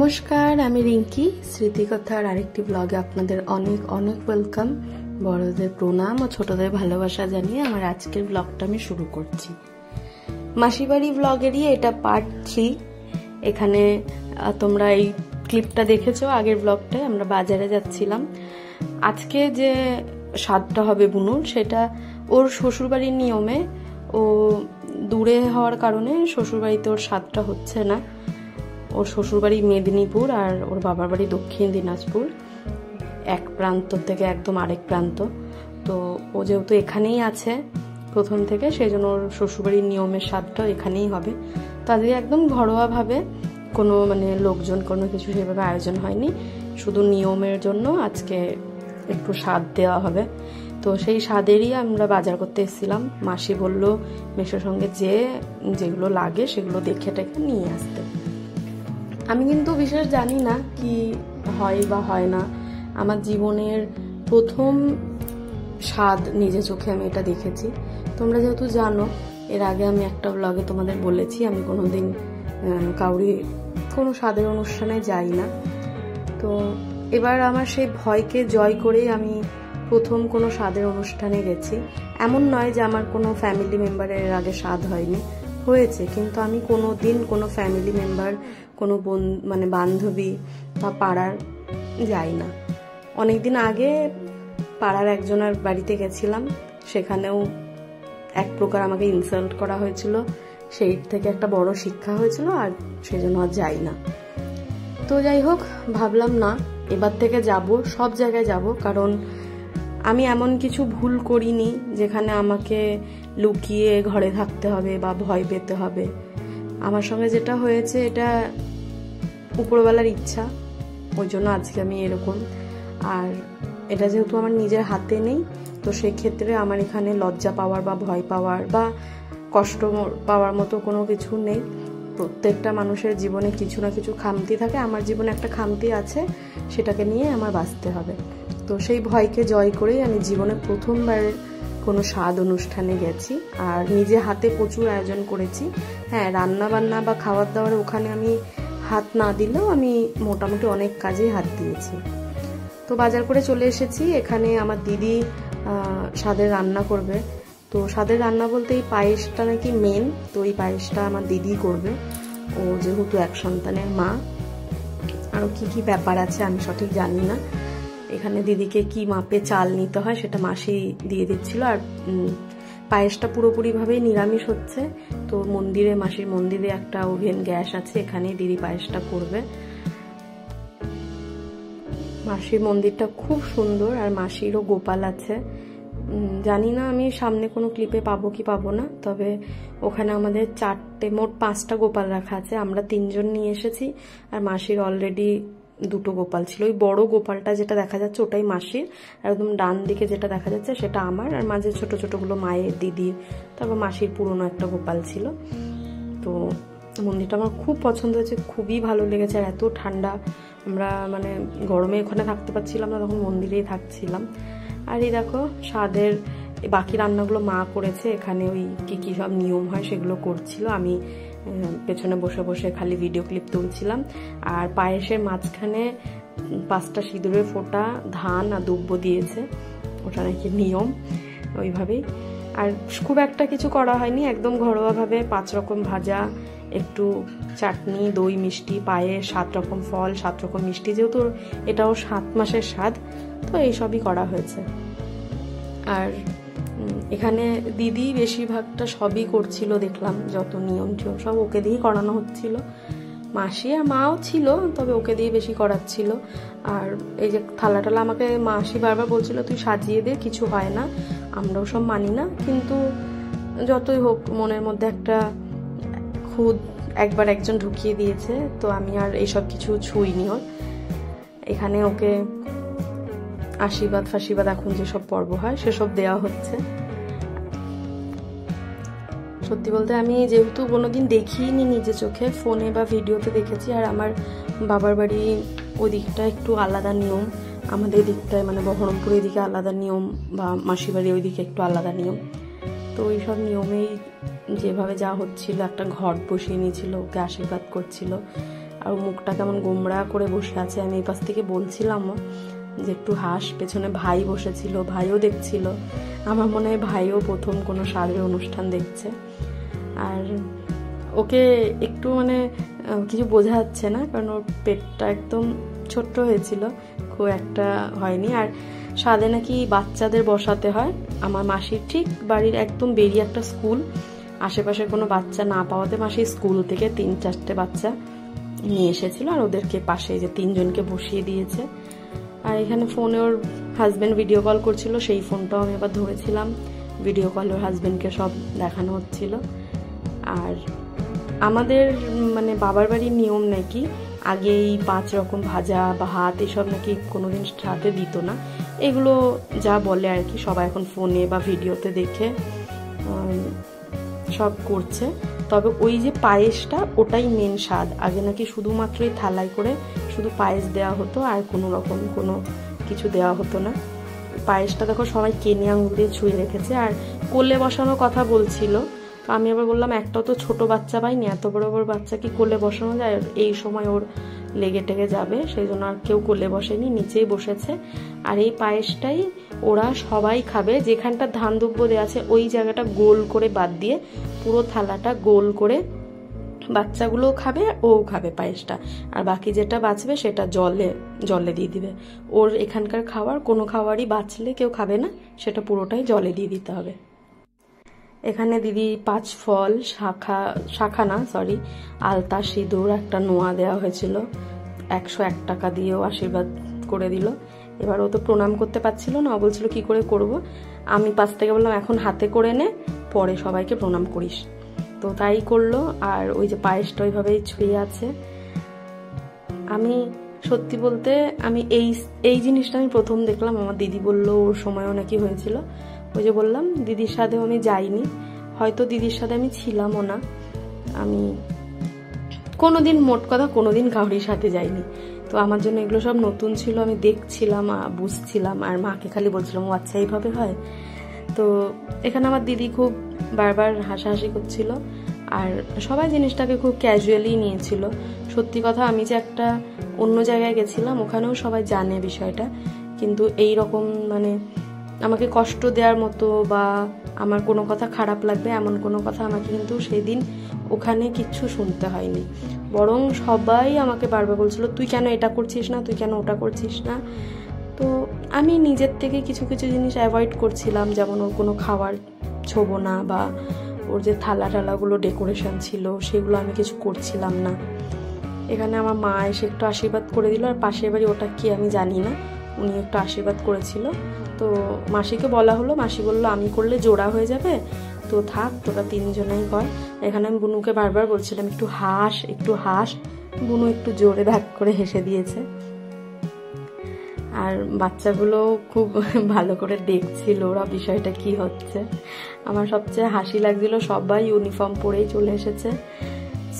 নমস্কার, আমি রিঙ্কি। স্মৃতিকথার আরেকটি ব্লগে আপনাদের অনেক অনেক ওয়েলকাম। বড়দের প্রণাম ও ছোটদের ভালোবাসা জানিয়ে আমার আজকের ব্লগটা আমি শুরু করছি। মাসিবাড়ি ব্লগেরই এটা পার্ট 3। এখানে তোমরা এই ক্লিপটা দেখেছো আগের ব্লগটায়। আমরা বাজারে যাচ্ছিলাম। আজকে যে স্বাদটা হবে বুনুর, সেটা ওর শ্বশুরবাড়ির নিয়মে। ও দূরে হওয়ার কারণে শ্বশুরবাড়িতে ওর স্বাদটা হচ্ছে না। ওর শ্বশুরবাড়ি মেদিনীপুর আর ওর বাবার বাড়ি দক্ষিণ দিনাজপুর, এক প্রান্ত থেকে একদম আরেক প্রান্ত। তো ও যেহেতু এখানেই আছে প্রথম থেকে, সেই জন্য ওর শ্বশুরবাড়ির নিয়মের স্বাদটাও এখানেই হবে। তাদের একদম ঘরোয়াভাবে, কোনো লোকজন কোনো কিছু সেভাবে আয়োজন হয়নি, শুধু নিয়মের জন্য আজকে একটু স্বাদ দেওয়া হবে। তো সেই স্বাদেরই আমরা বাজার করতে এসেছিলাম। মাসি বলল মেসোর সঙ্গে যেগুলো লাগে সেগুলো দেখে টেখে নিয়ে আসতে। আমি কিন্তু বিশেষ জানি না কি হয় বা হয় না। আমার জীবনের প্রথম স্বাদ নিজে চোখে আমি এটা দেখেছি। তোমরা যেহেতু জানো, এর আগে আমি একটা ব্লগে তোমাদের বলেছি আমি কোনোদিন কোনো স্বাদের অনুষ্ঠানে যাই না। তো এবার আমার সেই ভয়কে জয় করেই আমি প্রথম কোনো স্বাদের অনুষ্ঠানে গেছি। এমন নয় যে আমার কোনো ফ্যামিলি মেম্বারের আগে স্বাদ হয়নি, হয়েছে, কিন্তু আমি কোনো দিন কোনো ফ্যামিলি মেম্বার, কোনো বান্ধবী বা পাড়ার যাই না। অনেকদিন আগে পাড়ার একজনের বাড়িতে গেছিলাম, সেখানেও এক প্রকার আমাকে ইনসাল্ট করা হয়েছিল। সেই থেকে একটা বড় শিক্ষা হয়েছিল, আর সেই জন্য আর যাই না। তো যাই হোক, ভাবলাম না, এবার থেকে যাব, সব জায়গায় যাব, কারণ আমি এমন কিছু ভুল করিনি যেখানে আমাকে লুকিয়ে ঘরে থাকতে হবে বা ভয় পেতে হবে। আমার সঙ্গে যেটা হয়েছে এটা উপরওয়ালার ইচ্ছা, ওই জন্য আজকে আমি এরকম। আর এটা যেহেতু আমার নিজের হাতে নেই, তো সেক্ষেত্রে আমার এখানে লজ্জা পাওয়ার বা ভয় পাওয়ার বা কষ্ট পাওয়ার মতো কোনো কিছু নেই। প্রত্যেকটা মানুষের জীবনে কিছু না কিছু খামতি থাকে। আমার জীবনে একটা খামতি আছে, সেটাকে নিয়ে আমার বাঁচতে হবে। তো সেই ভয়কে জয় করেই আমি জীবনে প্রথমবার কোনো স্বাদ অনুষ্ঠানে গেছি, আর নিজে হাতে প্রচুর আয়োজন করেছি। হ্যাঁ, রান্না বান্না বা খাবার দাবার ওখানে আমি হাত না দিলেও আমি মোটামুটি অনেক কাজেই হাত দিয়েছি। তো বাজার করে চলে এসেছি। এখানে আমার দিদি স্বাদের রান্না করবে। তো স্বাদের রান্না বলতে এই পায়েসটা নাকি মেন, তো এই পায়েসটা আমার দিদি করবে। ও যেহেতু এক সন্তানের মা, আরও কি ব্যাপার আছে আমি সঠিক জানি না। এখানে দিদিকে কি মাপে চাল নিতে হয় সেটা মাসি দিয়ে দিচ্ছিল। আর পায়েসটা পুরোপুরিভাবেই নিরামিষ হচ্ছে। তো মাসির মন্দিরে একটা ওভেন গ্যাস আছে, এখানেই দিদি পায়েসটা করবে। মাসির মন্দিরটা খুব সুন্দর, আর মাসিরও গোপাল আছে। জানি না আমি সামনে কোনো ক্লিপে পাবো কি পাবো না, তবে ওখানে আমাদের মোট 5টা গোপাল রাখা আছে। আমরা 3 জন নিয়ে এসেছি, আর মাসির অলরেডি 2টো গোপাল ছিল। ওই বড় গোপালটা যেটা দেখা যাচ্ছে ওটাই মাসির, একদম ডান দিকে যেটা দেখা যাচ্ছে সেটা আমার, আর মাঝে ছোট ছোটগুলো মায়ের, দিদির, তারপর মাসির পুরনো একটা গোপাল ছিল। তো মন্দিরটা আমার খুব পছন্দ হয়েছে, খুবই ভালো লেগেছে। আর এত ঠান্ডা, আমরা গরমে ওখানে থাকতে পারছিলাম না, তখন মন্দিরেই থাকছিলাম। আর এই দেখো স্বাদের বাকি রান্নাগুলো মা করেছে। এখানে ওই কি সব নিয়ম হয় সেগুলো করছিল, আমি পেছনে বসে বসে খালি ভিডিও ক্লিপ তুলছিলাম। আর পায়েসের মাঝখানে 5টা সিঁদুরের ফোঁটা, ধান আর দুব্য দিয়েছে, ওটা নাকি নিয়ম, ওইভাবেই। আর খুব একটা কিছু করা হয়নি, একদম ঘরোয়াভাবে 5 রকম ভাজা, একটু চাটনি, দই, মিষ্টি, পায়েস, 7 রকম ফল, 7 রকম মিষ্টি, যেহেতু এটাও 7 মাসের স্বাদ, তো এইসবই করা হয়েছে। আর এখানে দিদি বেশিরভাগটা সবই করছিল, দেখলাম যত নিয়ম ছিল সব ওকে দিয়েই করানো হচ্ছিল। মাসি আর মাও ছিল, তবে ওকে দিয়ে বেশি করাচ্ছিল। আর এই যে থালা আমাকে মাসি বারবার বলছিল তুই সাজিয়ে দে, কিছু হয় না, আমরাও সব মানি না, কিন্তু যতই হোক মনের মধ্যে একটা খুদ একবার একজন ঢুকিয়ে দিয়েছে, তো আমি আর এইসব কিছু ছুঁইনি ওর। এখানে ওকে আশীর্বাদ এখন যেসব পর্ব হয় সেসব দেওয়া হচ্ছে। সত্যি বলতে আমি যেহেতু কোনোদিন দেখিনি নিজে চোখে, ফোনে বা ভিডিওতে দেখেছি। আর আমার বাবার বাড়ি ওই দিকটা একটু আলাদা নিয়ম, আমাদের দিকটায় বহরমপুরের দিকে আলাদা নিয়ম, বা মাসি বাড়ি ওই দিকে একটু আলাদা নিয়ম। তো ওই সব নিয়মেই যেভাবে যা হচ্ছিল, একটা ঘট বসিয়ে নিয়েছিল, ওকে আশীর্বাদ করছিল। আর মুখটা কেমন গোমড়া করে বসে আছে। আমি এই পাশ থেকে বলছিলামও যে একটু হাস। পেছনে ভাই বসেছিল, ভাইও দেখছিল। আমার মনে হয় ভাইও প্রথম কোনো স্বাদের অনুষ্ঠান দেখছে। আর ওকে একটু মানে কিছু বোঝা যাচ্ছে না, কারণ ওর পেটটা একদম ছোট্ট হয়েছিল, খুব একটা হয়নি। আর স্বাদে নাকি বাচ্চাদের বসাতে হয়। আমার মাসির ঠিক বাড়ির একদম বেরিয়ে একটা স্কুল, আশেপাশে কোনো বাচ্চা না পাওয়াতে মাসি স্কুল থেকে 3-4টে বাচ্চা নিয়ে এসেছিল, আর ওদেরকে পাশে যে 3জনকে বসিয়ে দিয়েছে। আর এখানে ফোনে ওর হাজব্যান্ড ভিডিও কল করছিল, সেই ফোনটাও আমি আবার ধরেছিলাম। ভিডিও কল ওর হাজব্যান্ডকে সব দেখানো হচ্ছিল। আর আমাদের মানে বাবার বাড়ির নিয়ম নাকি আগে এই 5 রকম ভাজা বা ভাত এসব নাকি কোনোদিন সাথে দিত না। এগুলো যা বলে আর কি, সবাই এখন ফোনে বা ভিডিওতে দেখে সব করছে। তবে ওই যে পায়েসটা, ওটাই মেন স্বাদ। আগে নাকি শুধুমাত্রই থালায় করে শুধু পায়েস দেওয়া হতো, আর কোনো রকম কোনো কিছু দেওয়া হতো না। পায়েসটা দেখো সবাই কেনে আঙুল দিয়ে ছুঁয়ে রেখেছে। আর কোলে বসানোর কথা বলছিল, তো আমি আবার বললাম একটাও তো ছোট বাচ্চা পাইনি, এত বড় বড় বাচ্চা কি কোলে বসানো যায়? এই সময় ওর লেগে টেগে যাবে, সেই জন্য আর কেউ কোলে বসেনি, নিচেই বসেছে। আর এই পায়েসটাই ওরা সবাই খাবে। যেখানটা ধান দুব্য দেওয়া আছে ওই জায়গাটা গোল করে বাদ দিয়ে পুরো থালাটা গোল করে বাচ্চাগুলোও খাবে, ও খাবে পায়েসটা। আর বাকি যেটা বাঁচবে সেটা জলে দিয়ে দিবে। ওর এখানকার খাবার কোনো খাবারই বাঁচলে কেউ খাবে না, সেটা পুরোটাই জলে দিয়ে দিতে হবে। এখানে দিদি 5 ফল, আলতা, সিঁদুর, একটা নোয়া দেওয়া হয়েছিল। 101 টাকা দিয়েও আশীর্বাদ করে দিল। এবার ও তো প্রণাম করতে পারছিল না, ও বলছিল কি করে করব। আমি পাশ থেকে বললাম এখন হাতে করে নে, পরে সবাইকে প্রণাম করিস। তো তাই করলো। আর ওই যে পায়েসটা ওইভাবেই ছুঁয়ে আছে। আমি সত্যি বলতে আমি এই জিনিসটা আমি প্রথম দেখলাম। আমার দিদি বলল ওর সময়ও নাকি হয়েছিল। ওই যে বললাম দিদির সাথেও আমি যাইনি, হয়তো দিদির সাথে আমি ছিলামও না। আমি কোনোদিন মোট কথা কোনোদিন কাউরির সাথে যাইনি। তো আমার জন্য এগুলো সব নতুন ছিল। আমি দেখছিলাম, বুঝছিলাম, আর মাকে খালি বলছিলাম ও আচ্ছা এইভাবে হয়। তো এখানে আমার দিদি খুব বারবার হাসাহাসি করছিল, আর সবাই জিনিসটাকে খুব ক্যাজুয়ালি নিয়েছিল। সত্যি কথা, আমি যে একটা অন্য জায়গায় গেছিলাম, ওখানেও সবাই জানে বিষয়টা, কিন্তু এই রকম মানে আমাকে কষ্ট দেওয়ার মতো বা আমার কোনো কথা খারাপ লাগবে এমন কোনো কথা আমাকে কিন্তু সেদিন ওখানে কিচ্ছু শুনতে হয়নি। বরং সবাই আমাকে বারবার বলছিল তুই কেন এটা করছিস না, তুই কেন ওটা করছিস না। তো আমি নিজের থেকে কিছু কিছু জিনিস অ্যাভয়েড করছিলাম, যেমন ওর কোনো খাবার ছোবো না, বা ওর যে থালা টালাগুলো ডেকোরেশন ছিল সেগুলো আমি কিছু করছিলাম না। এখানে আমার মা এসে একটু আশীর্বাদ করে দিল, আর পাশের বাড়ি ওটা কি আমি জানি না, উনি একটু আশীর্বাদ করেছিল। তো মাসিকে বলা হলো, মাসি বললো আমি করলে জোড়া হয়ে যাবে, তো থাক তোরা 3জনেই কর। এখানে আমি বুনুকে বারবার বলছিলাম একটু হাস। বুনু একটু জোরে ব্যাক করে হেসে দিয়েছে। আর বাচ্চাগুলো খুব ভালো করে দেখছিল ওরা বিষয়টা কি হচ্ছে। আমার সবচেয়ে হাসি লাগছিল, সবাই ইউনিফর্ম পরেই চলে এসেছে।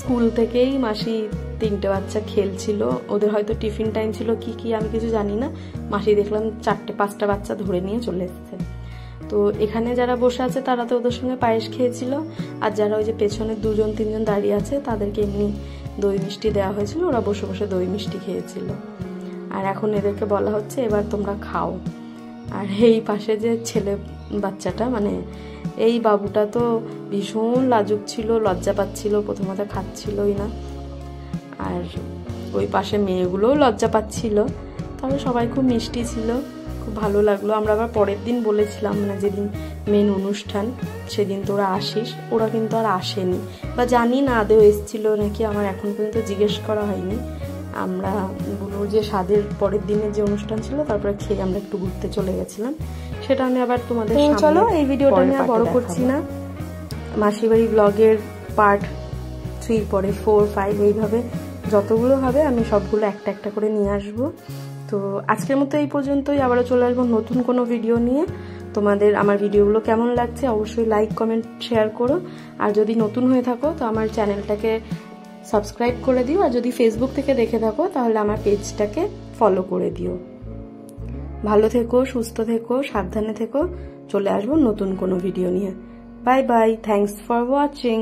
স্কুল থেকেই মাসি 3টে বাচ্চা খেলছিল, ওদের হয়তো টিফিন টাইম ছিল কি আমি কিছু জানি না। মাসি দেখলাম 4-5টা বাচ্চা ধরে নিয়ে চলে এসেছে। তো এখানে যারা বসে আছে তারা তো ওদের সঙ্গে পায়েস খেয়েছিল, আর যারা ওই যে পেছনে 2-3জন দাঁড়িয়ে আছে তাদেরকে এমনি দই মিষ্টি দেওয়া হয়েছিল, ওরা বসে বসে দই মিষ্টি খেয়েছিল। আর এখন এদেরকে বলা হচ্ছে এবার তোমরা খাও। আর এই পাশে যে ছেলে বাচ্চাটা, মানে এই বাবুটা তো ভীষণ লাজুক ছিল, লজ্জা পাচ্ছিল, প্রথমত খাচ্ছিলই না। আর ওই পাশে মেয়েগুলোও লজ্জা পাচ্ছিল। তবে সবাই খুব মিষ্টি ছিল, খুব ভালো লাগলো। আমরা আবার পরের দিন বলেছিলাম, মানে যেদিন মেন অনুষ্ঠান সেদিন তোরা আসিস, ওরা কিন্তু আর আসেনি, বা জানি না আদেও এসেছিল নাকি, আমার এখন পর্যন্ত জিজ্ঞেস করা হয়নি। আমরা বুনুর যে স্বাদের পরের দিনের যে অনুষ্ঠান ছিল তারপরে খেয়ে আমরা একটু ঘুরতে চলে গেছিলাম, সেটা আমি আবার তোমাদের সামনে, চলো এই ভিডিওটা আমি আর বড় করছি না। মাসিবাড়ি ব্লগের পার্ট 3 পরে 4, 5 এইভাবে যতগুলো হবে আমি সবগুলো একটা একটা করে নিয়ে আসবো। তো আজকের মতো এই পর্যন্তই, আবারও চলে আসবো নতুন কোনো ভিডিও নিয়ে। তোমাদের আমার ভিডিওগুলো কেমন লাগছে অবশ্যই লাইক, কমেন্ট, শেয়ার করো। আর যদি নতুন হয়ে থাকো তো আমার চ্যানেলটাকে সাবস্ক্রাইব করে দিও, আর যদি ফেসবুক থেকে দেখে থাকো তাহলে আমার পেজটাকে ফলো করে দিও। ভালো থেকো, সুস্থ থেকো, সাবধানে থেকো। চলে আসবো নতুন কোনো ভিডিও নিয়ে। Bye bye, thanks for watching.